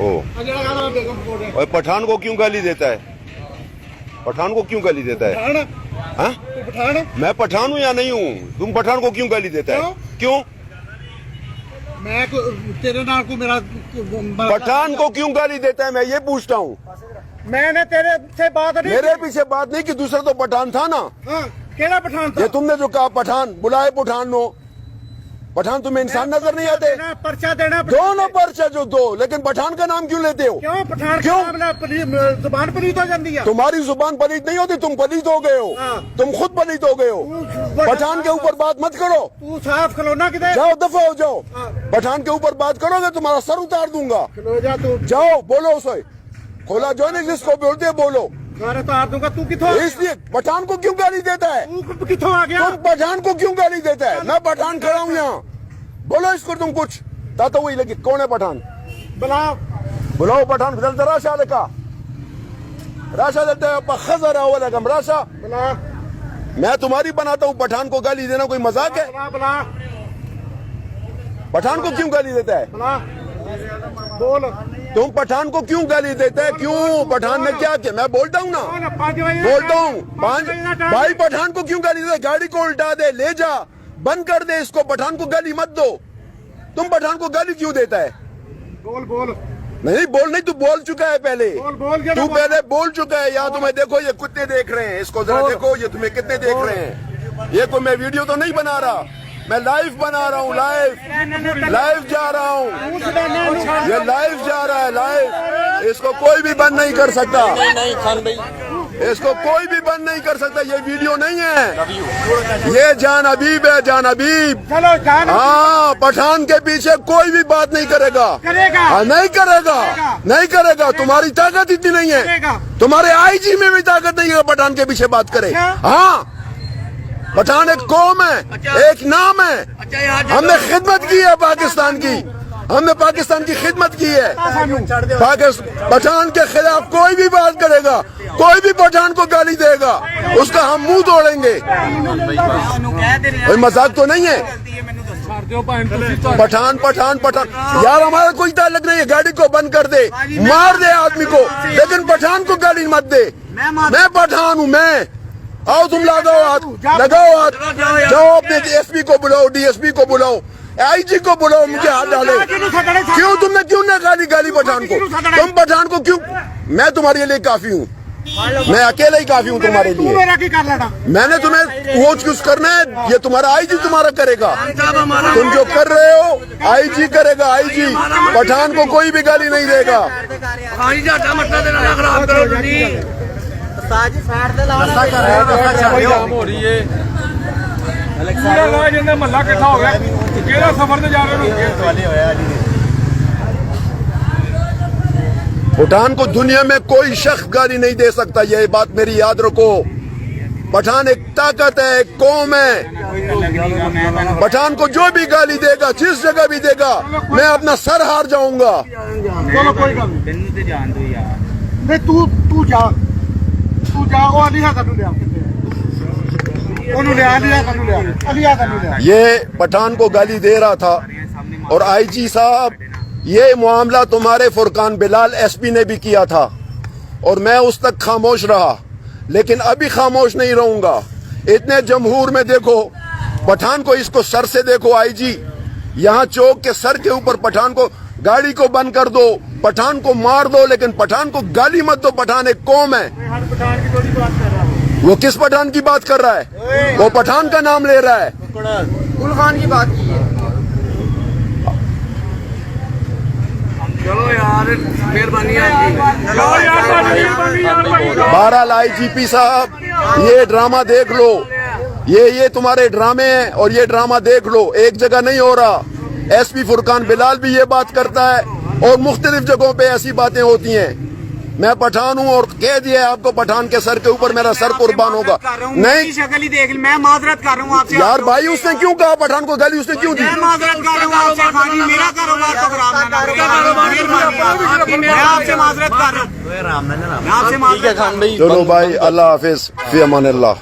ओ और पठान को क्यों गाली देता है? पठान को क्यों गाली देता है? हाँ? मैं पठान हूँ या नहीं हूँ? तुम पठान को क्यों गाली देता है? क्यों? मैं तेरे नाल को मेरा पठान को क्यों गाली देता है? मैं ये पूछता हूँ। मैंने तेरे से बात नहीं, मेरे पीछे बात नहीं कि दूसरा तो पठान था ना। हाँ, केड़ा पठान था? ये तुमने जो कहा पठान, बुलाए पठान नो पठान, तुम्हें इंसान नजर नहीं आते? पर्चा देना दोनों पर्चा जो दो, लेकिन पठान का नाम क्यों लेते हो? क्यों पठान? क्यों? जुबान पलीत हो जाती है। तुम्हारी जुबान पलीत नहीं होती, तुम पलीत हो गए हो। हाँ। तुम खुद पलीत हो गए हो। पठान के ऊपर बात मत करो। तू साफ खलोना किधर? जाओ, दफा हो जाओ। हाँ। पठान के ऊपर बात करोगे तुम्हारा सर उतार दूंगा। खलो जा तू। जाओ, बोलो उसे। खोला जो नहीं जिसको बोलते बोलो। सारे तो दूंगा। तू किथों? इसलिए पठान को क्यों गाली देता है? तू किथों आ गया? तुम पठान को क्यों गाली देता है? मैं पठान खड़ा हूँ यहाँ। बोलो इसको तुम कुछ। ताता वही लगी। कौन है पठान? बुलाओ पठान। राशा लेका राशा देते खजर लगम राशा। मैं तुम्हारी बनाता हूँ। पठान को गाली देना कोई मजाक है? पठान को क्यों गाली देता है? बोल। तुम पठान को क्यों गाली देता है? क्यों? पठान ने क्या किया? मैं बोलता हूँ ना, बोलता हूँ। भाई पठान को क्यों गाली देता है? गाड़ी को उल्टा दे, ले जा, बंद कर दे इसको। पठान को गाली मत दो। तुम पठान को गाली क्यों देता है? बोल। नहीं बोल नहीं, तू बोल चुका है पहले। बोल तू पहले बोल चुका है। यहाँ तुम्हें देखो, ये कुत्ते देख रहे हैं। इसको जरा देखो, ये तुम्हें कितने देख रहे हैं। ये कोई मैं वीडियो तो नहीं बना रहा, मैं लाइव बना रहा हूँ। लाइव जा रहा हूँ। ये लाइव जा रहा है, लाइव। इसको कोई भी बंद नहीं कर सकता। इसको कोई भी बंद नहीं कर सकता। ये वीडियो नहीं है, ये जान हबीब है, जान हबीब। हाँ, पठान के पीछे कोई भी बात नहीं करेगा। हाँ, नहीं करेगा। तुम्हारी ताकत इतनी नहीं है। तुम्हारे आईजी में भी ताकत नहीं है पठान के पीछे बात करे। हाँ, पठान एक कौम है, एक नाम है। हमने खिदमत की है पाकिस्तान की। हमने पाकिस्तान की खिदमत की है। पठान के खिलाफ कोई भी बात करेगा, कोई भी पठान को गाली देगा, उसका हम मुंह तोड़ेंगे। कोई मजाक तो नहीं है। पठान यार, हमारा कोई ताल्लुक नहीं है। गाड़ी को बंद कर दे, मार दे आदमी को, लेकिन पठान को गाली मत दे। मैं पठान हूँ। मैं आओ, तुम लगाओ हाथ। जाओ अपने एसपी को बुलाओ, डीएसपी को बुलाओ, आईजी को बुलाओ, मुझे हाथ डाले। क्यों तुमने क्यों ना गाली पठान को? तुम पठान को क्यों? मैं तुम्हारे लिए काफी हूँ। मैं अकेले ही काफी हूँ तुम्हारे लिए। मैंने तुम्हें वो चूज करना है, ये तुम्हारा आईजी तुम्हारा करेगा। तुम जो कर रहे हो आईजी करेगा। आईजी पठान को कोई भी गाली नहीं देगा। पठान को दुनिया में कोई शख्स गाली नहीं दे सकता। ये बात मेरी याद रखो। पठान एक ताकत है, एक कौम है। पठान को जो भी गाली देगा, जिस जगह भी देगा, मैं अपना सर हार जाऊंगा। चलो कोई गल नहीं। तू जा ये पठान को गाली दे रहा था। और आईजी साहब, ये मामला तुम्हारे फुरकान बिलाल एसपी ने भी किया था और मैं उस तक खामोश रहा, लेकिन अभी खामोश नहीं रहूंगा। इतने जमहूर में देखो पठान को, इसको सर से देखो। आईजी यहाँ चौक के सर के ऊपर पठान को, गाड़ी को बंद कर दो, पठान को मार दो, लेकिन पठान को गाली मत दो। पठान एक कौम है। वो किस पठान की बात कर रहा है? वो पठान का नाम ले रहा है। गुल खान की बात की है। चलो यार, मेहरबानी। बहरहाल आईजीपी साहब, ये ड्रामा देख लो। ये तुम्हारे ड्रामे हैं और ये ड्रामा देख लो। एक जगह नहीं हो रहा। एसपी फुरकान बिलाल भी ये बात करता है और मुख्तलिफ जगहों पे ऐसी बातें होती हैं। मैं पठान हूँ और कह दिया आपको, पठान के सर के ऊपर मेरा सर कुर्बान होगा। नहीं, शक्ल ही देख, मैं माजरत कर रहा हूँ आपसे। यार भाई, उसने क्यों कहा पठान को गाली? उसने क्यों दी? मैं माजरत कर रहा हूँ आपसे। मेरा कारोबार तो खराब ना करो। मैं आपसे माजरत कर रहा हूँ। चलो भाई, अल्लाह हाफिज, फी अमान अल्लाह।